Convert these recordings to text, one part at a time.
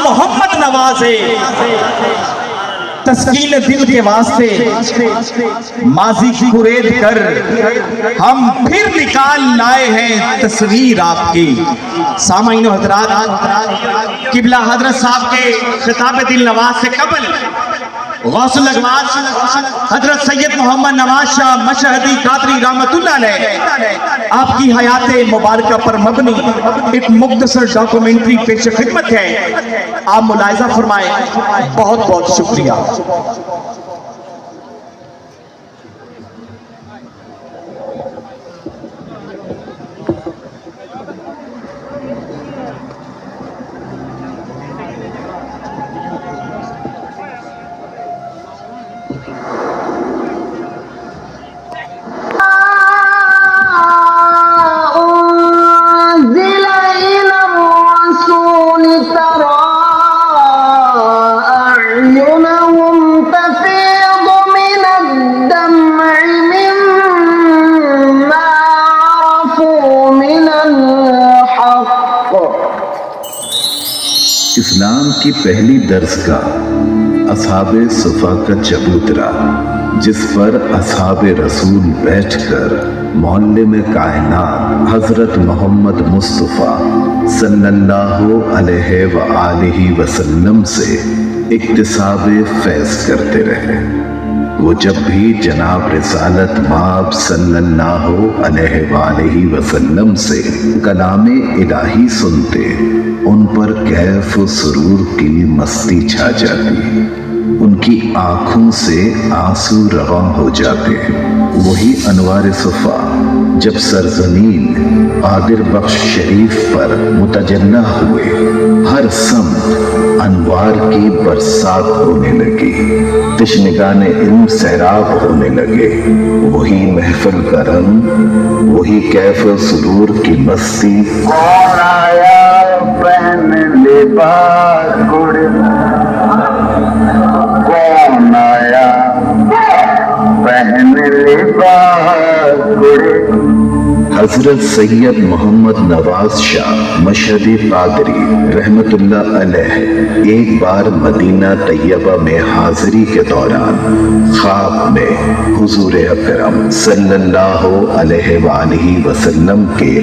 محمد نوازے، تسکین دل کے واسطے ماضی قرید کر ہم پھر نکال لائے ہیں تصویر آپ کی۔ سامعین و حضرات، قبلہ حضرت صاحب کے خطاب دل نواز سے قبل غوث الاقواس حضرت سید محمد نواز شاہ مشہدی قادری رحمت اللہ علیہ آپ کی حیات مبارکہ پر مبنی ایک مختصر ڈاکومنٹری پیش خدمت ہے، آپ ملاحظہ فرمائیں۔ بہت بہت شکریہ۔ اسلام کی پہلی درسگاہ اصحاب صفا کا چبوترا، جس پر اصحاب رسول بیٹھ کر معلم کائنات حضرت محمد مصطفیٰ صلی اللہ علیہ وآلہ وسلم سے اکتساب فیض کرتے رہے۔ وہ جب بھی جناب رسالت مآب صلی اللہ علیہ وآلہ وسلم سے کلام الہی سنتے، ان پر کیف و سرور کی مستی چھا جاتی، ان کی آنکھوں سے آنسو رواں ہو جاتے۔ وہی انوار صفا جب سرزمین قادر بخش شریف پر متجلی ہوئے، ہر سمت انوار کی برسات ہونے لگی، تشنگان علم سیراب ہونے لگے۔ وہی محفل کا رنگ، وہی کیف و سرور کی مستی۔ کون آیا پہن لباس گڑ، کون آیا پہن لباس گڑ۔ حضرت سید محمد نواز شاہ مشہدی قادری رحمت اللہ علیہ ایک بار مدینہ طیبہ میں حاضری کے دوران خواب میں حضور اکرم صلی اللہ علیہ وآلہ وسلم کے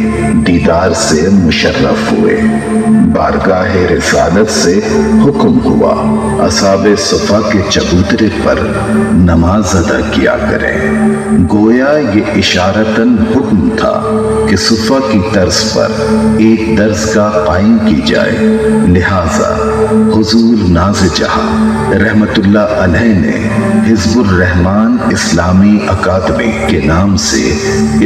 دیدار سے مشرف ہوئے۔ بارگاہ رسالت سے حکم ہوا اصحاب صفا کے چبوترے پر نماز ادا کیا کریں۔ گویا یہ اشارتاً حکم تھا کہ صفا کی طرز پر ایک درسگاہ قائم کی جائے، لہذا حضور ناز جہاں رحمت اللہ علیہ نے حزب الرحمن اسلامی اکادمی کے نام سے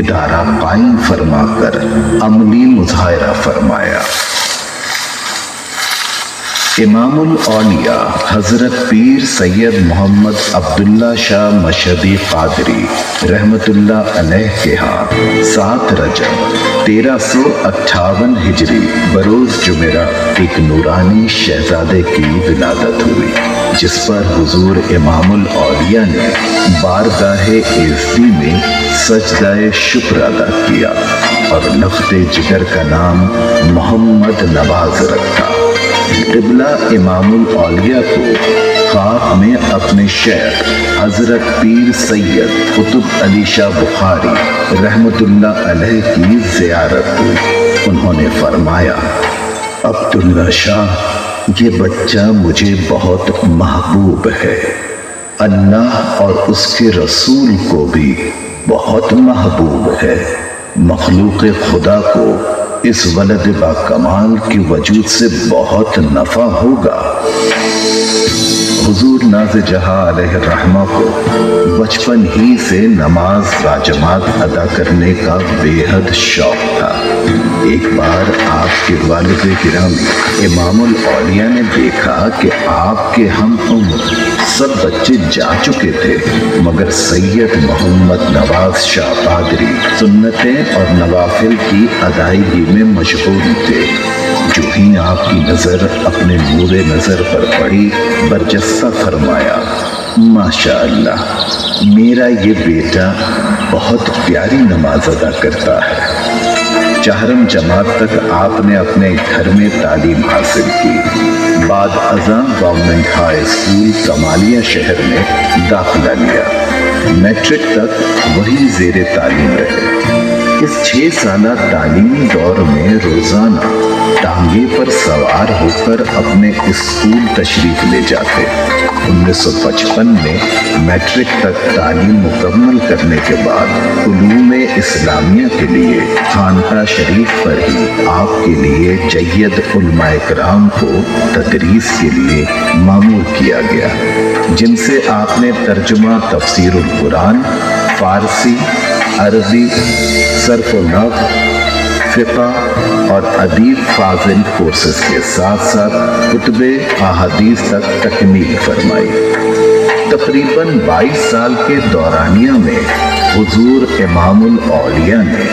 ادارہ قائم فرما کر عملی مظاہرہ فرمایا۔ امام الاولیاء حضرت پیر سید محمد عبداللہ شاہ مشہدی قادری رحمت اللہ علیہ کے ہاں 7 رجب 1358 ہجری بروز جمعرات ایک نورانی شہزادے کی ولادت ہوئی، جس پر حضور امام الاولیاء نے بارگاہ عزتی میں سجدہ شکر ادا کیا اور لفظ جگر کا نام محمد نواز رکھا۔ قبلہ امام الاولیاء کو خواب میں اپنے شیخ حضرت پیر سید قطب علی شاہ بخاری رحمت اللہ علیہ کی زیارت ہوئی۔ انہوں نے فرمایا، عبداللہ شاہ، یہ بچہ مجھے بہت محبوب ہے، اللہ اور اس کے رسول کو بھی بہت محبوب ہے۔ مخلوق خدا کو اس ولد با کمال کے وجود سے بہت نفع ہوگا۔ حضور ناز جہاں علیہ الرحمہ کو بچپن ہی سے نماز باجماعت ادا کرنے کا بے حد شوق تھا۔ ایک بار آپ کے والد گرامی امام الاولیاء نے دیکھا کہ آپ کے ہم عمر سب بچے جا چکے تھے، مگر سید محمد نواز شاہ قادری سنتیں اور نوافل کی ادائیگی میں مشغول تھے۔ جو ہی آپ کی نظر اپنے نور نظر پر پڑی، برجستہ فرمایا، ماشاءاللہ، میرا یہ بیٹا بہت پیاری نماز ادا کرتا ہے۔ چہارم جماعت تک آپ نے اپنے گھر میں تعلیم حاصل کی۔ بعد ازاں گورنمنٹ ہائی اسکول کمالیہ شہر میں داخلہ لیا۔ میٹرک تک وہی زیر تعلیم رہے۔ اس 6 سالہ تعلیمی دور میں روزانہ ٹانگے پر سوار ہو کر اپنے اسکول تشریف لے جاتے۔ 1955 میں میٹرک تک تعلیم مکمل کرنے کے بعد علوم اسلامیہ کے لیے خانقاہ شریف پر ہی آپ کے لیے جید علماء کرام کو تدریس کے لیے مامور کیا گیا، جن سے آپ نے ترجمہ تفسیر القرآن، فارسی، عربی، صرف و نحو، فقہ اور ادیب فاضل کورسز کے ساتھ ساتھ کتب احادیث تک تکمیل فرمائی۔ تقریباً 22 سال کے دورانیہ میں حضور امام الاولیاء نے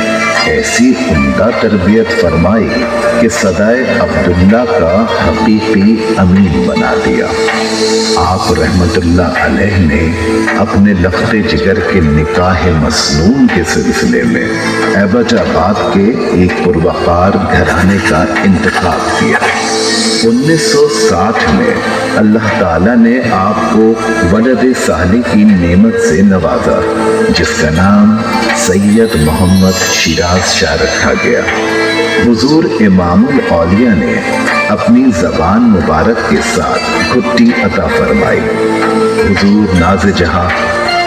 ایسی عمدہ تربیت فرمائی کہ صدائے عبداللہ کا حقیقی امین بنا دیا۔ آپ رحمت اللہ علیہ نے اپنے لخت جگر کے نکاح مسنون کے سلسلے میں ایبٹ آباد کے ایک پروقار گھرانے کا انتخاب کیا۔ 1960 میں اللہ تعالیٰ نے آپ کو ولد صالح کی نعمت سے نوازا، جس کا نام سید محمد شیراز شاہ رکھا گیا۔ حضور امام الاولیاء نے اپنی زبان مبارک کے ساتھ گھٹی عطا فرمائی۔ حضور ناز جہاں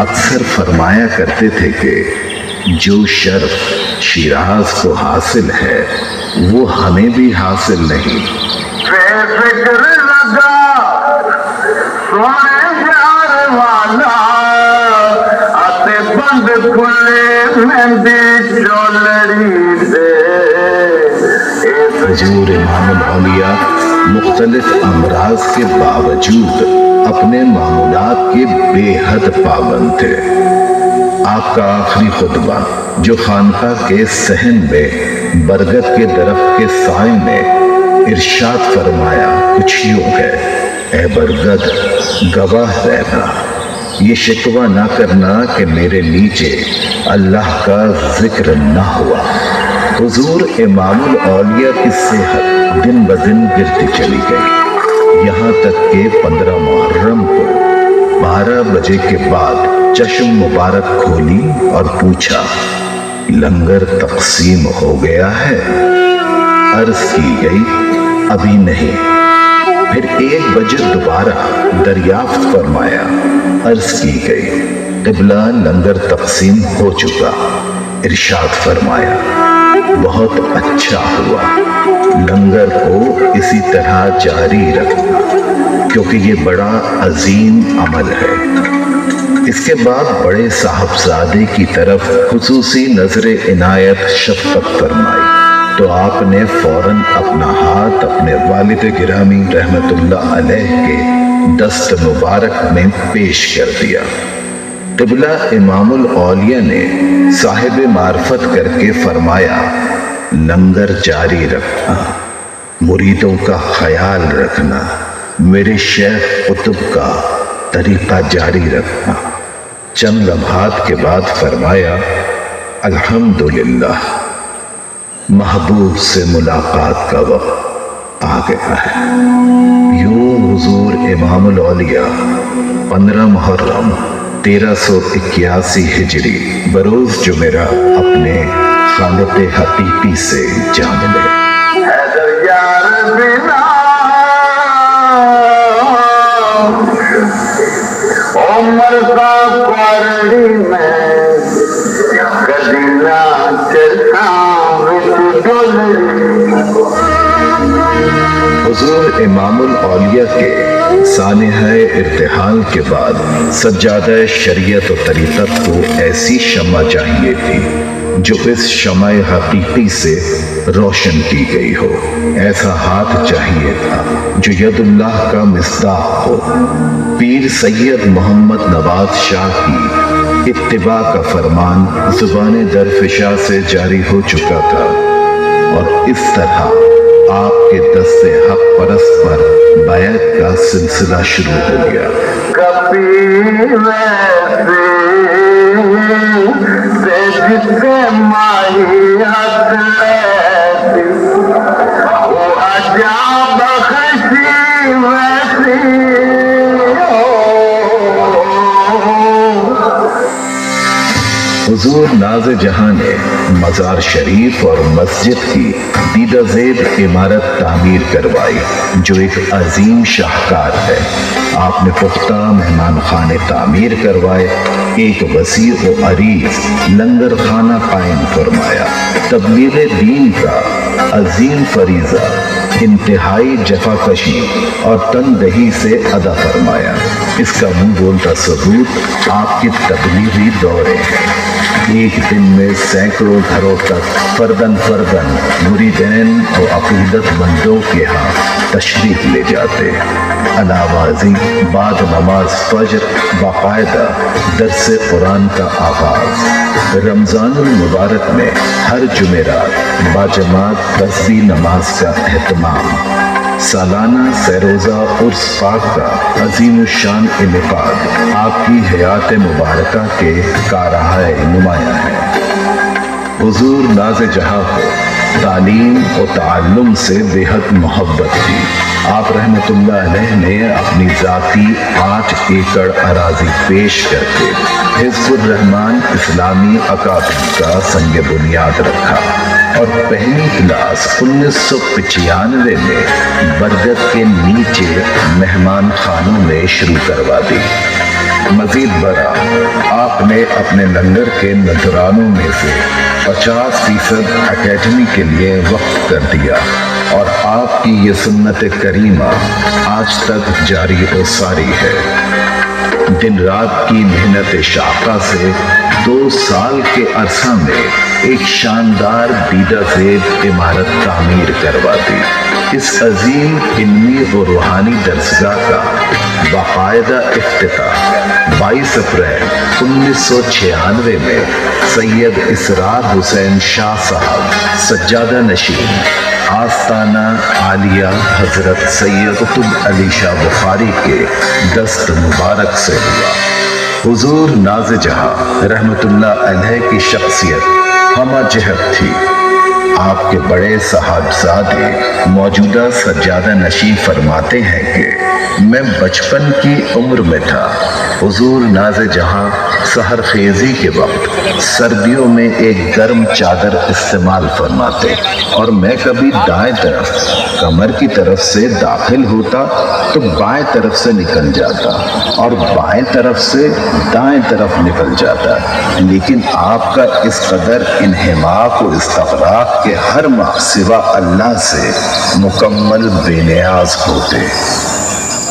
اکثر فرمایا کرتے تھے کہ جو شرف شیراز کو حاصل ہے وہ ہمیں بھی حاصل نہیں۔ فکر لگا سونے یار والا آتے بند کھلے مہندی چولڑی دے۔ حضور امام الاولیاء مختلف امراض کے باوجود اپنے معمولات کے بے حد پابند تھے۔ آپ کا آخری خطبہ جو خانقاہ کے صحن میں برگد کے درخت کے سائے میں ارشاد فرمایا کچھ یوں ہے: اے برگد گواہ رہنا، یہ شکوہ نہ کرنا کہ میرے نیچے اللہ کا ذکر نہ ہوا۔ حضور امام الاولیاء کی صحت دن بدن گرتی چلی گئی، یہاں تک کہ 15 محرم کو 12 بجے کے بعد چشم مبارک کھولی اور پوچھا، لنگر تقسیم ہو گیا ہے؟ عرض کی گئی ابھی نہیں۔ پھر 1 بجے دوبارہ دریافت فرمایا، عرض کی گئی قبلہ لنگر تقسیم ہو چکا۔ ارشاد فرمایا بہت اچھا ہوا، لنگر کو اسی طرح جاری رکھنا کیونکہ یہ بڑا عظیم عمل ہے۔ اس کے بعد بڑے صاحبزادے کی طرف خصوصی نظر عنایت شفقت فرمائی تو آپ نے فوراً اپنا ہاتھ اپنے والد گرامی رحمت اللہ علیہ کے دست مبارک میں پیش کر دیا۔ قبلہ امام الاولیاء نے صاحب معرفت کر کے فرمایا، لنگر جاری رکھنا، مریدوں کا خیال رکھنا، میرے شیخ قطب کا طریقہ جاری رکھنا۔ چند لمحات کے بعد فرمایا، الحمدللہ محبوب سے ملاقات کا وقت آ گیا ہے۔ یوں حضور امام الاولیاء 15 محرم 1381 ہجری بروز جمعرہ اپنے خالق حقیقی سے جا ملے۔ حیدر یار بنا عمر کا پرڑی میں کدی نہ چلتا حضور امام الاولیاء کے سانحہ ارتحال کے بعد سجادہ شریعت و طریقت کو ایسی شمع چاہیے تھی جو اس شمع حقیقی سے روشن کی گئی ہو، ایسا ہاتھ چاہیے تھا جو ید اللہ کا مصداق ہو۔ پیر سید محمد نواز شاہ کی اتباع کا فرمان زبان درفشاں سے جاری ہو چکا تھا اور اس طرح آپ کے دست حق پرست پر بیعت کا سلسلہ شروع ہو گیا۔ کبھی ویسے جس سے ماہی حق ہے حضور ناز جہاں نے مزار شریف اور مسجد کی دیدہ زیب عمارت تعمیر کروائی جو ایک عظیم شاہکار ہے۔ آپ نے پختہ مہمان خانے تعمیر کروائے، ایک وسیع و عریض لنگر خانہ قائم فرمایا، تبلیغ دین کا عظیم فریضہ انتہائی جفاکشی اور تندہی سے ادا فرمایا۔ اس کا منہ بولتا ثبوت آپ کے تبلیغی دورے ہیں۔ ایک دن میں سینکڑوں گھروں تک فردن مریدین و عقیدت مندوں کے ہاں تشریف لے جاتے۔ علاوہ ازیں بعد نماز فجر باقاعدہ درس قرآن کا آغاز، رمضان المبارک میں ہر جمعرات باجماعت تسبیح نماز کا اہتمام، سالانہ سیروزہ عرس پاک کا عظیم الشان انعقاد آپ کی حیات مبارکہ کے کارہائے نمایاں ہے۔ حضور ناز جہاں کو تعلیم و تعلم سے بے حد محبت تھی۔ آپ رحمت اللہ علیہ نے اپنی ذاتی 8 ایکڑ اراضی پیش کر کے حزب الرحمن اسلامی اکادمی کا سنگ بنیاد رکھا اور پہلی کلاس 1995 میں برگد کے نیچے مہمان خانوں میں شروع کروا دی۔ مزید برآں آپ نے اپنے لنگر کے نذرانوں میں سے 50% اکیڈمی کے لیے وقف کر دیا اور آپ کی یہ سنت کریمہ آج تک جاری و ساری ہے۔ دن رات کی محنت شاقہ سے 2 سال کے عرصہ میں ایک شاندار دیدہ زیب عمارت تعمیر کروا دی۔ اس عظیم علمی و روحانی درسگاہ کا باقاعدہ افتتاح 22 اپریل 1996 میں سید اسرار حسین شاہ صاحب سجادہ نشین آستانہ عالیہ حضرت سید قطب علی شاہ بخاری کے دست مبارک سے ہوا۔ حضور ناز جہاں رحمت اللہ علیہ کی شخصیت ہمہ جہت تھی۔ آپ کے بڑے صاحبزادے موجودہ سجادہ نشین فرماتے ہیں کہ میں بچپن کی عمر میں تھا، حضور ناز جہاں سحر خیزی کے وقت سردیوں میں ایک گرم چادر استعمال فرماتے اور میں کبھی دائیں طرف کمر کی طرف سے داخل ہوتا تو بائیں طرف سے نکل جاتا اور بائیں طرف سے دائیں طرف نکل جاتا، لیکن آپ کا اس قدر انہماک و استغراق کے ہر ماہ سوا اللہ سے مکمل بے نیاز ہوتے۔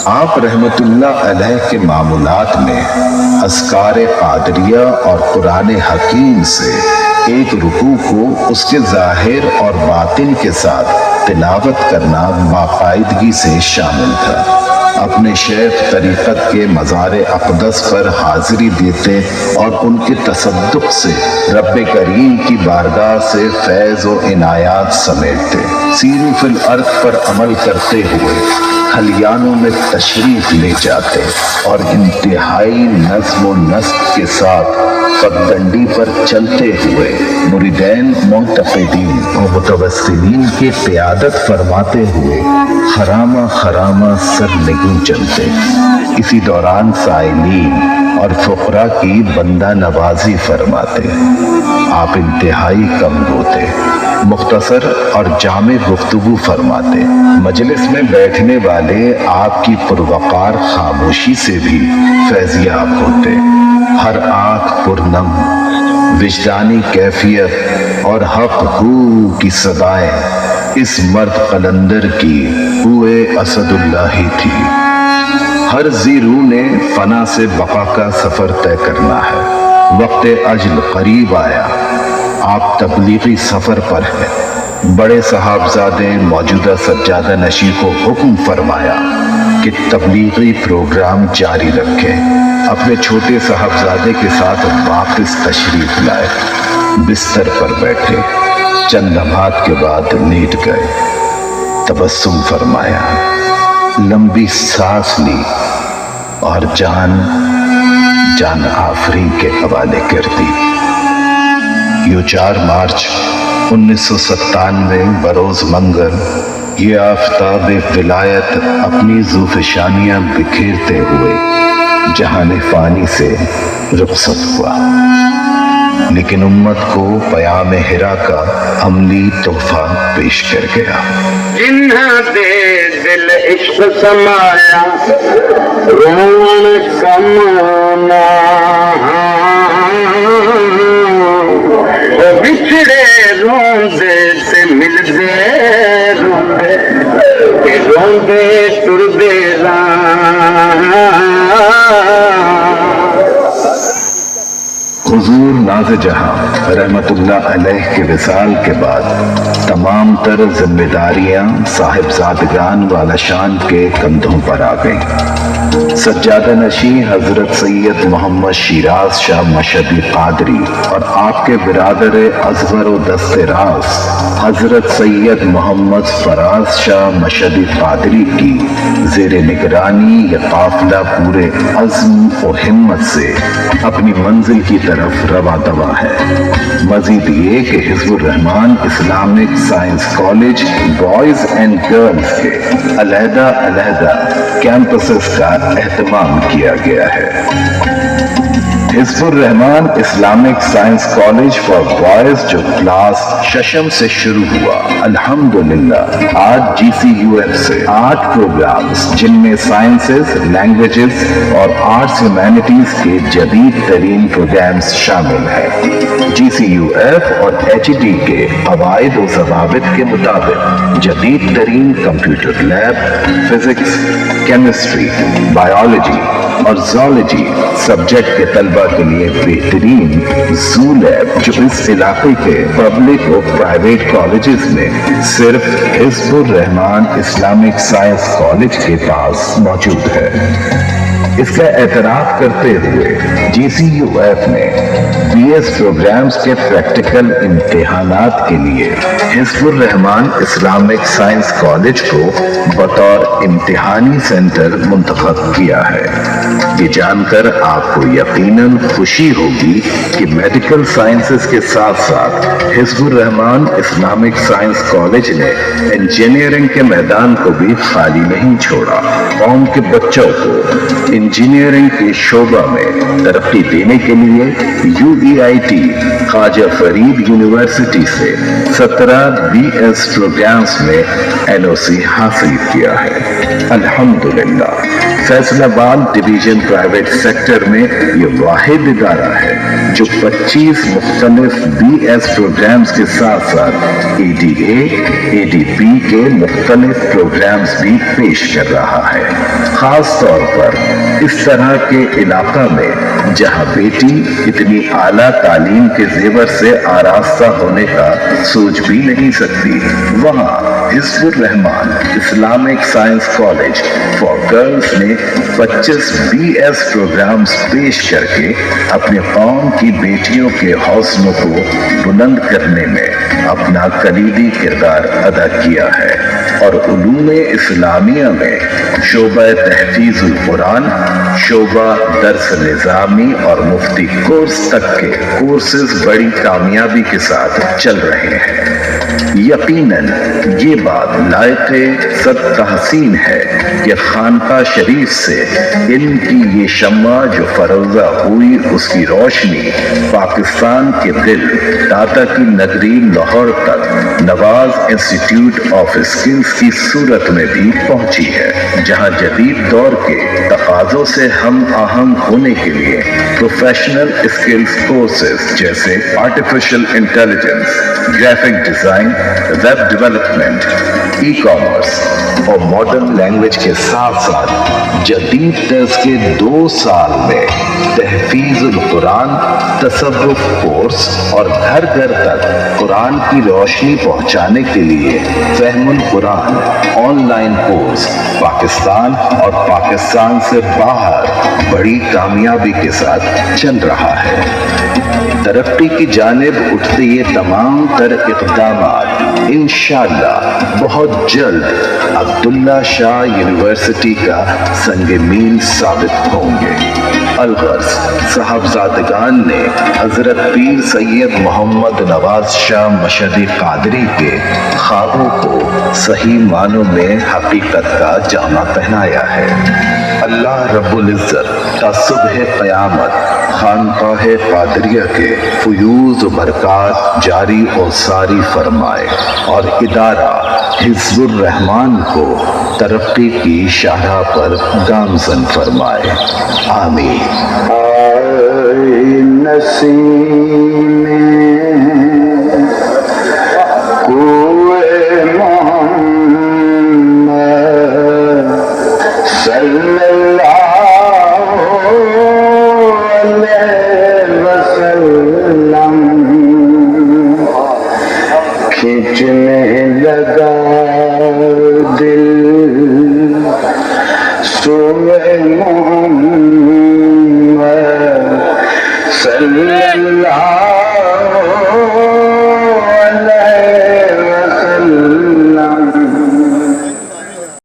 آپ رحمت اللہ علیہ کے معمولات میں اذکار قادریہ اور قرآن حکیم سے ایک رکوع کو اس کے ظاہر اور باطن کے ساتھ تلاوت کرنا باقاعدگی سے شامل تھا۔ اپنے شیخ طریقت کے مزار اقدس پر حاضری دیتے اور ان کے تصدق سے رب کریم کی بارگاہ سے فیض و عنایات سمیٹتے، سیروا فی الارض پر عمل کرتے ہوئے کھلیانوں میں تشریف لے جاتے اور انتہائی نظم و نسق کے ساتھ پگڈنڈی پر چلتے ہوئے مریدین معتقدین و متوسلین کی قیادت فرماتے ہوئے خرامہ خرامہ سرنگوں چلتے۔ اسی دوران سائلین اور فقراء کی بندہ نوازی فرماتے۔ آپ انتہائی کم ہوتے، مختصر اور جامع گفتگو فرماتے۔ مجلس میں بیٹھنے والے آپ کی پروقار خاموشی سے بھی فیضیاب ہوتے۔ ہر آنکھ پرنم وجدانی کیفیت اور حق ہو کی صدائیں اس مرد قلندر کی ہوئے اسد اللہ تھی۔ ہر ذی روح نے فنا سے بقا کا سفر طے کرنا ہے۔ وقت اجل قریب آیا، آپ تبلیغی سفر پر ہیں۔ بڑے صاحبزادے موجودہ سجادہ نشین کو حکم فرمایا کہ تبلیغی پروگرام جاری رکھیں۔ اپنے چھوٹے صاحبزادے کے ساتھ واپس تشریف لائے، بستر پر بیٹھے، چند لمحات کے بعد لیٹ گئے، تبسم فرمایا، لمبی سانس لی اور جان آفرین کے حوالے کر دی۔ یوں 4 مارچ 1997 بروز منگل یہ آفتاب ولایت اپنی ذوفشانیاں بکھیرتے ہوئے جہان فانی سے رخصت ہوا۔ لیکن امت کو پیام ہرا کا عملی تحفہ پیش کر گیا۔ جنہاں دے دل عشق سمایا رون کمانا وہ بچھڑے روندے تے ملدے روندے کہ روندے ٹردے حضور ناز جہاں رحمت اللہ علیہ کے وصال کے بعد تمام تر ذمہ داریاں صاحبزادگان والا شان کے کندھوں پر آ گئیں۔ سجادہ نشین حضرت سید محمد شیراز شاہ مشہدی قادری اور آپ کے برادر اصغر و دست راز حضرت سید محمد فراز شاہ مشہدی قادری کی زیر نگرانی یہ قافلہ پورے عزم و ہمت سے اپنی منزل کی طرف رواں دوا ہے۔ مزید یہ کہ Hizb ur-Rahman Islamic science college boys and girls کے علیحدہ علیحدہ کیمپسز کا اہتمام کیا گیا ہے۔ Hizb ur-Rahman Islamic science college for boys جو کلاس ششم سے شروع ہوا، الحمدللہ آج جی سی یو ایف سے 8 پروگرامز جن میں سائنسز، لینگویجز اور آرٹس ہیومینٹیز کے جدید ترین پروگرامز شامل ہیں۔ جی سی یو ایف اور ایچ ڈی کے قواعد و ضوابط کے مطابق جدید ترین computer lab, physics, chemistry, biology اور زولوجی سبجیکٹ کے طلبہ کے لیے بہترین زو لیب جو اس علاقے کے پبلک اور پرائیویٹ کالجز میں صرف حزب الرحمان اسلامک سائنس کالج کے پاس موجود ہے۔ اس کا اعتراف کرتے ہوئے جی سی یو ایف نے بی ایس پروگرامز کے پریکٹیکل امتحانات کے لیے حزب الرحمان اسلامک سائنس کالج کو بطور امتحانی سینٹر منتخب کیا ہے۔ یہ جان کر آپ کو یقیناً خوشی ہوگی کہ میڈیکل سائنسز کے ساتھ ساتھ حزب الرحمان اسلامک سائنس کالج نے انجینئرنگ کے میدان کو بھی خالی نہیں چھوڑا۔ قوم کے بچوں کو انجینئرنگ کے شعبہ میں ترقی دینے کے لیے U E I T Khwaja Farid university سے 17 بی ایس پروگرامز میں این او سی حاصل کیا ہے۔ الحمدللہ فیصل آباد ڈویژن پرائیویٹ سیکٹر میں یہ واحد ادارہ ہے جو 25 مختلف بی ایس پروگرامز کے ساتھ ساتھ اے ڈی اے ڈی پی کے مختلف پروگرامز بھی پیش کر رہا ہے۔ خاص طور پر اس طرح کے علاقہ میں جہاں بیٹی اتنی اعلیٰ تعلیم کے زیور سے آراستہ ہونے کا سوچ بھی نہیں سکتی، وہاں Hizb ur-Rahman Islamic science college for girls نے 25 بی ایس پروگرامز پیش کر کے اپنے قوم کی بیٹیوں کے حوصلوں کو بلند کرنے میں اپنا کلیدی کردار ادا کیا ہے، اور علوم اسلامیہ میں شعبہ تحفیظ القرآن، شعبہ درس نظامی اور مفتی کورس تک کے کورسز بڑی کامیابی کے ساتھ چل رہے ہیں۔ یقیناً یہ بات لائق صد تحسین ہے کہ خانقاہ شریف سے علم کی یہ شمع جو فروزہ ہوئی، اس کی روشنی پاکستان کے دل داتا کی نگری لاہور تک نواز انسٹیٹیوٹ آف اسکلز کی صورت میں بھی پہنچی ہے، جہاں جدید دور کے تقاضوں سے ہم آہنگ ہونے کے لیے پروفیشنل اسکلز کورسز جیسے artificial intelligence, graphic design, web development, e commerce اور ماڈرن لینگویج کے ساتھ ساتھ جدید طرز کے 2 سال میں تحفیظ القرآن، تصوف کورس اور گھر گھر تک قرآن کی روشنی پہنچانے کے لیے فہم القرآن آن لائن کورس پاکستان اور پاکستان سے باہر بڑی کامیابی کے ساتھ چل رہا ہے۔ ترقی کی جانب اٹھتے یہ تمام تر اقدامات انشاءاللہ بہت جلد عبداللہ شاہ یونیورسٹی کا سنگ میل ثابت ہوں گے۔ الغرض صاحبزادگان نے حضرت پیر سید محمد نواز شاہ مشہدی قادری کے خوابوں کو صحیح معنوں میں حقیقت کا جامہ پہنایا ہے۔ اللہ رب العزت تا صبح قیامت خانقاہ قادریہ کے فیوز و برکات جاری و ساری فرمائے اور ادارہ حزب الرحمان کو ترقی کی شاہراہ پر گامزن فرمائے، آمین۔ نسیم